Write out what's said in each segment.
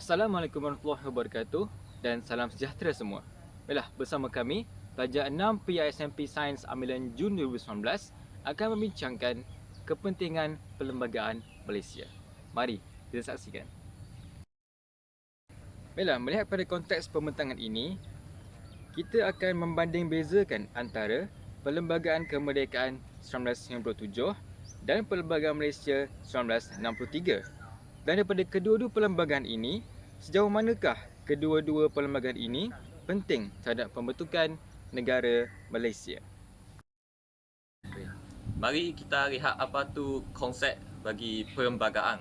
Assalamualaikum warahmatullahi wabarakatuh dan salam sejahtera semua. Baiklah, bersama kami, pelajar 6 PISMP Sains Ambilan Jun 2019 akan membincangkan kepentingan perlembagaan Malaysia. Mari kita saksikan. Baiklah, melihat pada konteks pembentangan ini, kita akan membanding bezakan antara Perlembagaan Kemerdekaan 1997 dan Perlembagaan Malaysia 1963. Dan daripada kedua-dua perlembagaan ini, sejauh manakah kedua-dua perlembagaan ini penting terhadap pembentukan negara Malaysia? Mari kita lihat apa tu konsep bagi perlembagaan.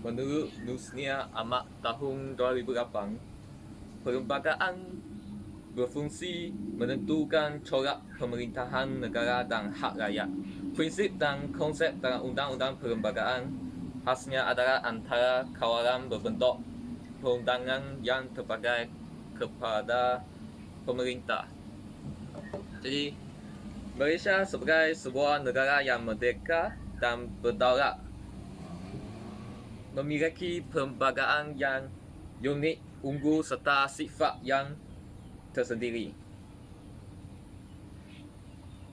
Menurut Nusnia Ahmad tahun 2008, perlembagaan berfungsi menentukan corak pemerintahan negara dan hak rakyat. Prinsip dan konsep dalam undang-undang perlembagaan khasnya adalah antara kawalan berbentuk perundangan yang terpakai kepada pemerintah. Jadi, Malaysia sebagai sebuah negara yang merdeka dan berdaulat memiliki perlembagaan yang unik, unggul serta sifat yang tersendiri.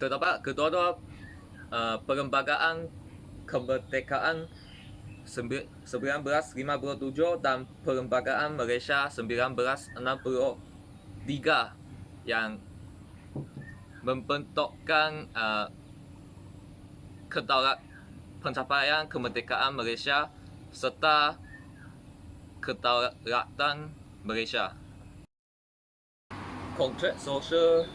Terdapat kedua-dua perlembagaan kemerdekaan 1957 dan perlembagaan Malaysia 1963 yang membentukkan kedaulat pencapaian kemerdekaan Malaysia serta kedaulatan Malaysia. Kontrak sosial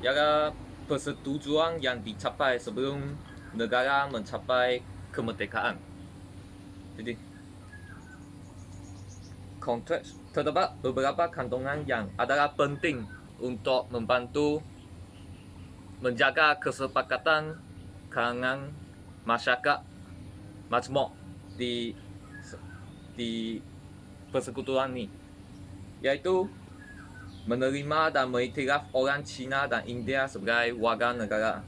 ialah persetujuan yang dicapai sebelum negara mencapai kemerdekaan. Jadi, kontrak terdapat beberapa kandungan yang adalah penting untuk membantu menjaga kesepakatan kalangan masyarakat majmuk di persekutuan ini, iaitu menerima dan mengiktiraf orang Cina dan India sebagai warga negara.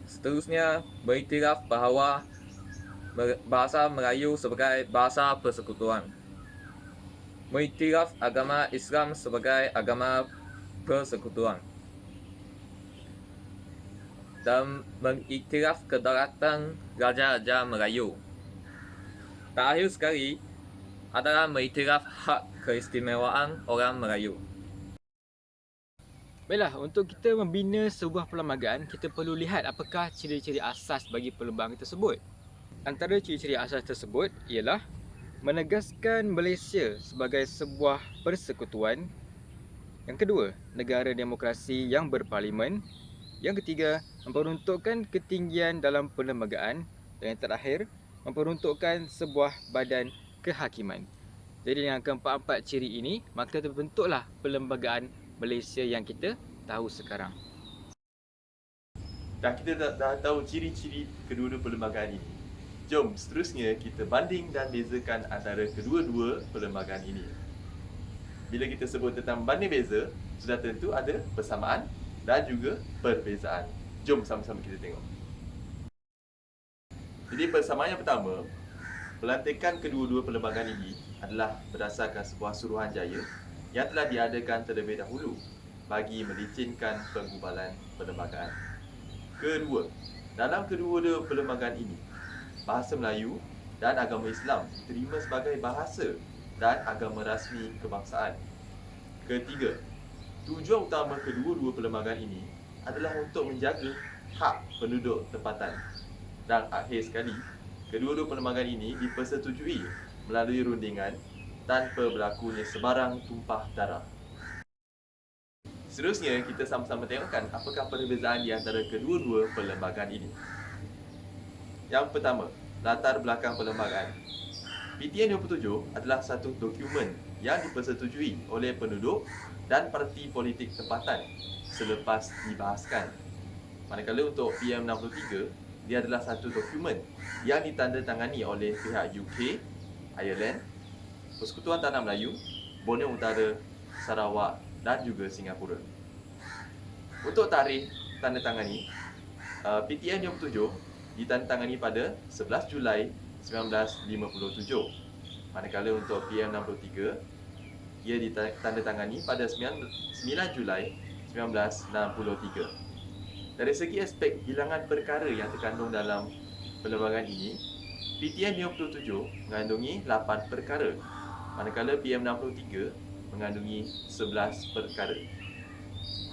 Seterusnya, mengiktiraf bahawa bahasa Melayu sebagai bahasa persekutuan. Mengiktiraf agama Islam sebagai agama persekutuan. Dan mengiktiraf kedaulatan Raja-Raja Melayu. Terakhir sekali adalah mengiktiraf hak keistimewaan orang Melayu. Baiklah, untuk kita membina sebuah perlembagaan, kita perlu lihat apakah ciri-ciri asas bagi perlembagaan tersebut. Antara ciri-ciri asas tersebut ialah menegaskan Malaysia sebagai sebuah persekutuan. Yang kedua, negara demokrasi yang berparlimen. Yang ketiga, memperuntukkan ketinggian dalam perlembagaan. Dan yang terakhir, memperuntukkan sebuah badan kehakiman. Jadi dengan keempat-empat ciri ini, maka terbentuklah perlembagaan Malaysia yang kita tahu sekarang. Dah kita dah tahu ciri-ciri kedua-dua perlembagaan ini. Jom seterusnya kita banding dan bezakan antara kedua-dua perlembagaan ini. Bila kita sebut tentang banding beza, sudah tentu ada persamaan dan juga perbezaan. Jom sama-sama kita tengok. Jadi persamaan yang pertama, pelantikan kedua-dua perlembagaan ini adalah berdasarkan sebuah suruhanjaya yang telah diadakan terlebih dahulu bagi melicinkan penggubalan perlembagaan. Kedua, dalam kedua-dua perlembagaan ini, bahasa Melayu dan agama Islam diterima sebagai bahasa dan agama rasmi kebangsaan. Ketiga, tujuan utama kedua-dua perlembagaan ini adalah untuk menjaga hak penduduk tempatan. Dan akhir sekali, kedua-dua perlembagaan ini dipersetujui melalui rundingan tanpa berlakunya sebarang tumpah darah. Seterusnya, kita sama-sama tengokkan apakah perbezaan di antara kedua-dua perlembagaan ini. Yang pertama, latar belakang perlembagaan. PTN 27 adalah satu dokumen yang dipersetujui oleh penduduk dan parti politik tempatan selepas dibahaskan. Manakala untuk PM63, dia adalah satu dokumen yang ditandatangani oleh pihak UK, Ireland, Persekutuan Tanah Melayu, Borneo Utara, Sarawak dan juga Singapura. Untuk tarikh tandatangani, PTN 27 ditandatangani pada 11 Julai 1957 Manakala untuk PM63, ia ditandatangani pada 9 Julai 1963. Dari segi aspek bilangan perkara yang terkandung dalam perlembagaan ini, PTM 57 mengandungi 8 perkara, manakala PM63 mengandungi 11 perkara.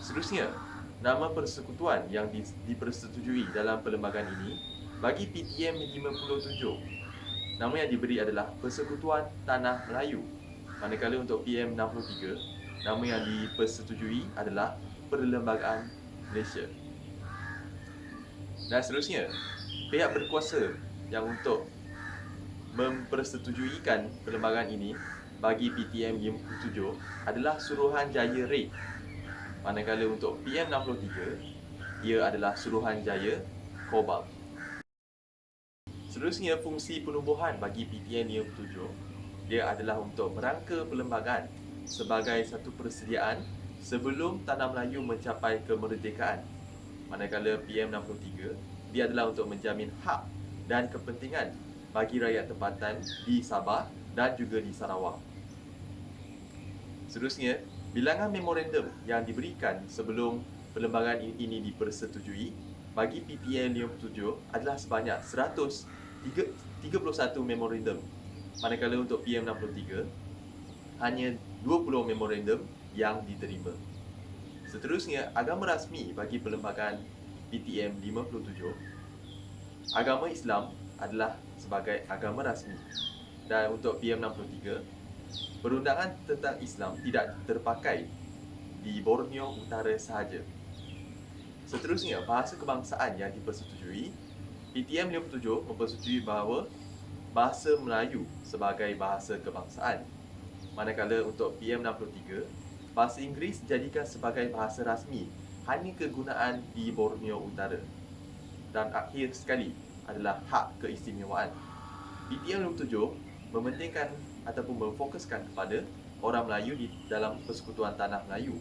Seterusnya, nama persekutuan yang dipersetujui dalam perlembagaan ini bagi PTM 57, nama yang diberi adalah Persekutuan Tanah Melayu. Manakala untuk PM63, nama yang dipersetujui adalah Perlembagaan Malaysia. Dan seterusnya, pihak berkuasa yang untuk mempersetujuikan perlembagaan ini bagi PTM 57 adalah Suruhanjaya REIT. Manakala untuk PM63, ia adalah Suruhanjaya Kobalt. Seterusnya, fungsi penubuhan bagi PTM 57, dia adalah untuk merangka perlembagaan sebagai satu persediaan sebelum Tanah Melayu mencapai kemerdekaan. Manakala PM63, dia adalah untuk menjamin hak dan kepentingan bagi rakyat tempatan di Sabah dan juga di Sarawak. Seterusnya, bilangan memorandum yang diberikan sebelum perlembagaan ini dipersetujui bagi PTM 57 adalah sebanyak 131 memorandum. Manakala untuk PM63, hanya 20 memorandum yang diterima. Seterusnya, agama rasmi bagi perlembagaan PTM 57, agama Islam adalah sebagai agama rasmi. Dan untuk PM63, perundangan tentang Islam tidak terpakai di Borneo Utara sahaja. Seterusnya, bahasa kebangsaan yang dipersetujui, PTM 57 mempersetujui bahawa bahasa Melayu sebagai bahasa kebangsaan. Manakala untuk PM63, bahasa Inggeris dijadikan sebagai bahasa rasmi hanya kegunaan di Borneo Utara. Dan akhir sekali adalah hak keistimewaan. PTM 57 mementingkan ataupun memfokuskan kepada orang Melayu di dalam Persekutuan Tanah Melayu.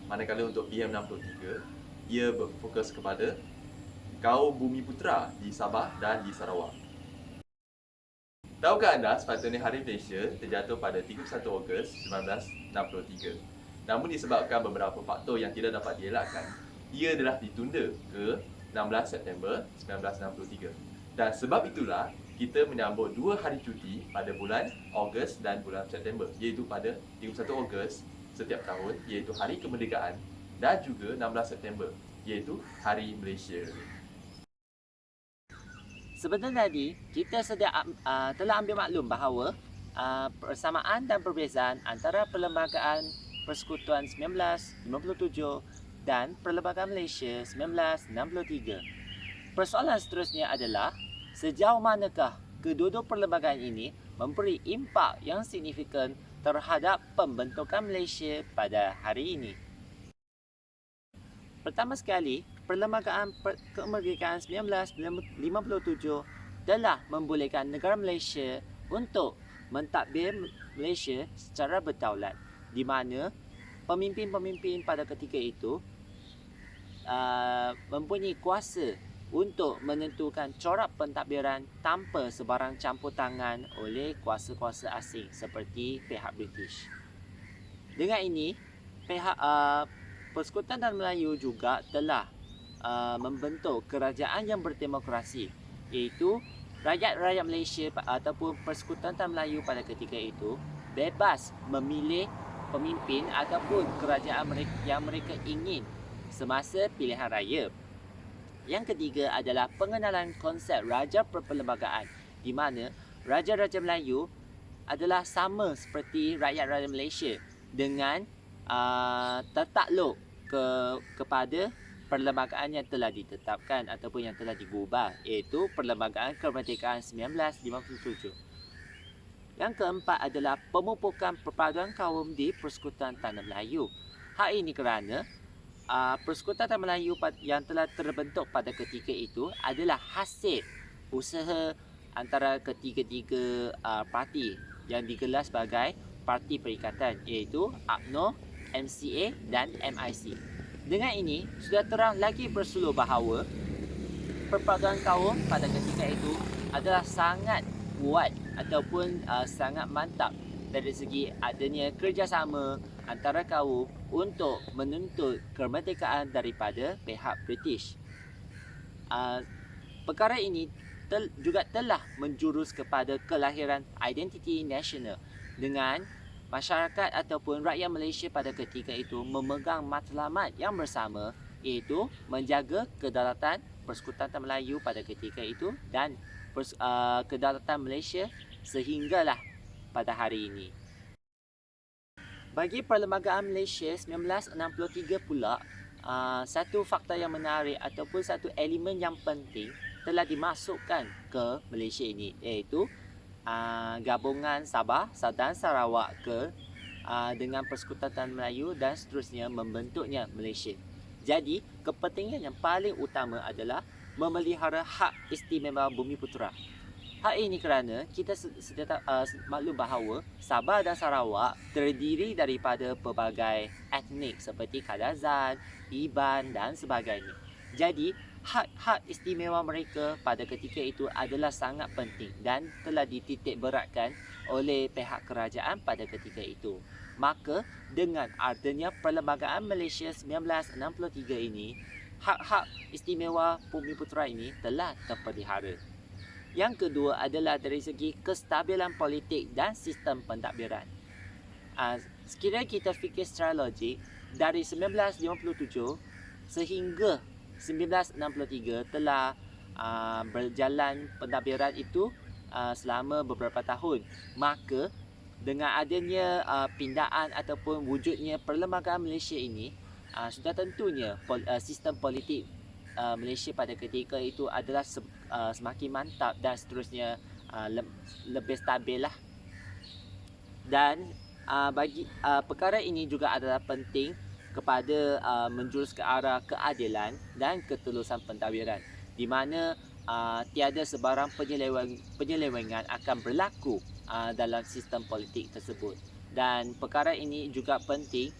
Manakala untuk PM63, ia berfokus kepada kaum Bumiputera di Sabah dan di Sarawak. Tahukah anda sepatutnya Hari Malaysia terjatuh pada 31 Ogos 1963. Namun disebabkan beberapa faktor yang tidak dapat dielakkan, ia adalah ditunda ke 16 September 1963. Dan sebab itulah kita menyambut 2 hari cuti pada bulan Ogos dan bulan September, iaitu pada 31 Ogos setiap tahun, iaitu Hari Kemerdekaan, dan juga 16 September, iaitu Hari Malaysia. Sebentar tadi, kita telah ambil maklum bahawa persamaan dan perbezaan antara Perlembagaan Persekutuan 1957 dan Perlembagaan Malaysia 1963. Persoalan seterusnya adalah sejauh manakah kedua-dua perlembagaan ini memberi impak yang signifikan terhadap pembentukan Malaysia pada hari ini. Pertama sekali, Perlembagaan Kemerdekaan 1957 telah membolehkan negara Malaysia untuk mentadbir Malaysia secara berdaulat, di mana pemimpin-pemimpin pada ketika itu mempunyai kuasa untuk menentukan corak pentadbiran tanpa sebarang campur tangan oleh kuasa-kuasa asing seperti pihak British. Dengan ini, pihak Persekutuan Tanah Melayu juga telah membentuk kerajaan yang berdemokrasi, iaitu rakyat-rakyat Malaysia ataupun Persekutuan Tanah Melayu pada ketika itu bebas memilih pemimpin ataupun kerajaan yang mereka ingin semasa pilihan raya. Yang ketiga adalah pengenalan konsep raja perperlembagaan, di mana raja-raja Melayu adalah sama seperti rakyat-rakyat Malaysia dengan tertakluk kepada perlembagaan yang telah ditetapkan ataupun yang telah digubah, iaitu Perlembagaan Kemerdekaan 1957. Yang keempat adalah pemupukan perpaduan kaum di Persekutuan Tanah Melayu. Hal ini kerana Persekutuan Tanah Melayu yang telah terbentuk pada ketika itu adalah hasil usaha antara ketiga-tiga parti yang digelar sebagai Parti Perikatan, iaitu UMNO, MCA dan MIC. Dengan ini, sudah terang lagi bersuluh bahawa perpaduan kaum pada ketika itu adalah sangat kuat ataupun sangat mantap dari segi adanya kerjasama antara kaum untuk menuntut kemerdekaan daripada pihak British. Perkara ini juga telah menjurus kepada kelahiran identiti nasional dengan masyarakat ataupun rakyat Malaysia pada ketika itu memegang matlamat yang bersama, iaitu menjaga kedaulatan Persekutuan Melayu pada ketika itu dan kedaulatan Malaysia sehinggalah pada hari ini. Bagi Perlembagaan Malaysia 1963 pula, satu fakta yang menarik ataupun satu elemen yang penting telah dimasukkan ke Malaysia ini, iaitu gabungan Sabah dan Sarawak dengan Persekutuan Melayu dan seterusnya membentuknya Malaysia. Jadi, kepentingan yang paling utama adalah memelihara hak istimewa Bumiputera. Hal ini kerana kita sedia maklum bahawa Sabah dan Sarawak terdiri daripada pelbagai etnik seperti Kadazan, Iban dan sebagainya. Jadi, hak-hak istimewa mereka pada ketika itu adalah sangat penting dan telah dititik beratkan oleh pihak kerajaan pada ketika itu. Maka, dengan adanya Perlembagaan Malaysia 1963 ini, hak-hak istimewa Bumiputera ini telah terpelihara. Yang kedua adalah dari segi kestabilan politik dan sistem pentadbiran. Sekiranya kita fikir secara logik, dari 1957 sehingga 1963 telah berjalan pentadbiran itu selama beberapa tahun. Maka dengan adanya pindaan ataupun wujudnya Perlembagaan Malaysia ini, sudah tentunya sistem politik Malaysia pada ketika itu adalah semakin mantap dan seterusnya lebih stabil lah. Dan bagi perkara ini juga adalah penting kepada menjurus ke arah keadilan dan ketulusan pentadbiran, di mana tiada sebarang penyelewengan akan berlaku dalam sistem politik tersebut. Dan perkara ini juga penting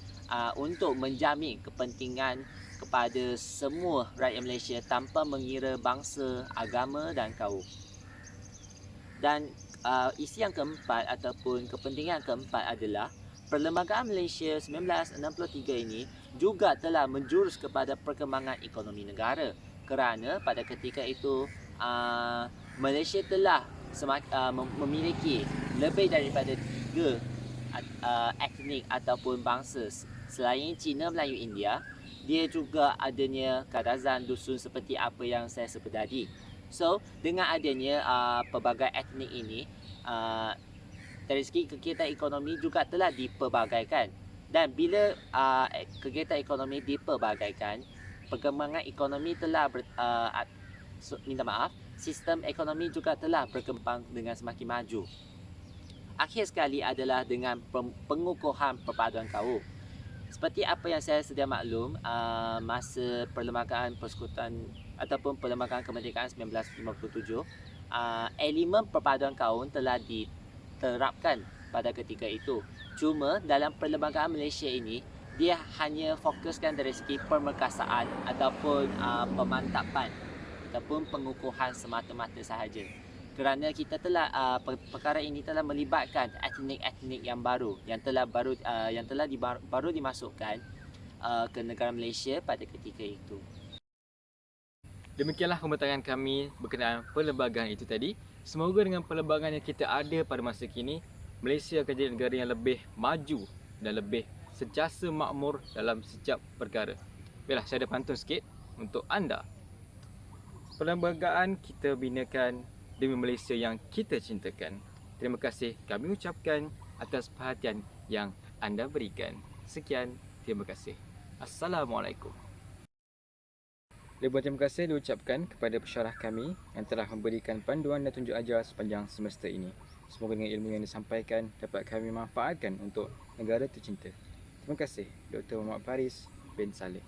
untuk menjamin kepentingan kepada semua rakyat Malaysia tanpa mengira bangsa, agama dan kaum. Dan isi yang keempat ataupun kepentingan keempat adalah Perlembagaan Malaysia 1963 ini juga telah menjurus kepada perkembangan ekonomi negara, kerana pada ketika itu Malaysia telah memiliki lebih daripada 3 etnik ataupun bangsa selain Cina, Melayu, India. Dia juga adanya Kadazan, dusun seperti apa yang saya sebut tadi. So, dengan adanya pelbagai etnik ini, dari segi kegiatan ekonomi juga telah dipelbagaikan. Dan bila kegiatan ekonomi dipelbagaikan, perkembangan ekonomi telah sistem ekonomi juga telah berkembang dengan semakin maju. Akhir sekali adalah dengan pengukuhan perpaduan kaum. Seperti apa yang saya sedia maklum, masa Perlembagaan Persekutuan ataupun Perlembagaan Kemerdekaan 1957, elemen perpaduan kaum telah diterapkan pada ketika itu. Cuma dalam Perlembagaan Malaysia ini, dia hanya fokuskan dari segi pemerkasaan ataupun pemantapan ataupun pengukuhan semata-mata sahaja. Kerana kita telah perkara ini telah melibatkan etnik-etnik yang baru yang telah baru dimasukkan ke negara Malaysia pada ketika itu. Demikianlah pembincangan kami berkenaan perlembagaan itu tadi. Semoga dengan perlembagaan yang kita ada pada masa kini, Malaysia akan jadi negara yang lebih maju dan lebih sentiasa makmur dalam setiap perkara. Baiklah, saya ada pantun sikit untuk anda. Perlembagaan kita binakan demi Malaysia yang kita cintakan. Terima kasih kami ucapkan atas perhatian yang anda berikan. Sekian, terima kasih. Assalamualaikum. Ribuan terima kasih diucapkan kepada pesyarah kami yang telah memberikan panduan dan tunjuk ajar sepanjang semester ini. Semoga dengan ilmu yang disampaikan dapat kami manfaatkan untuk negara tercinta. Terima kasih, Dr. Muhammad Faris bin Saleh.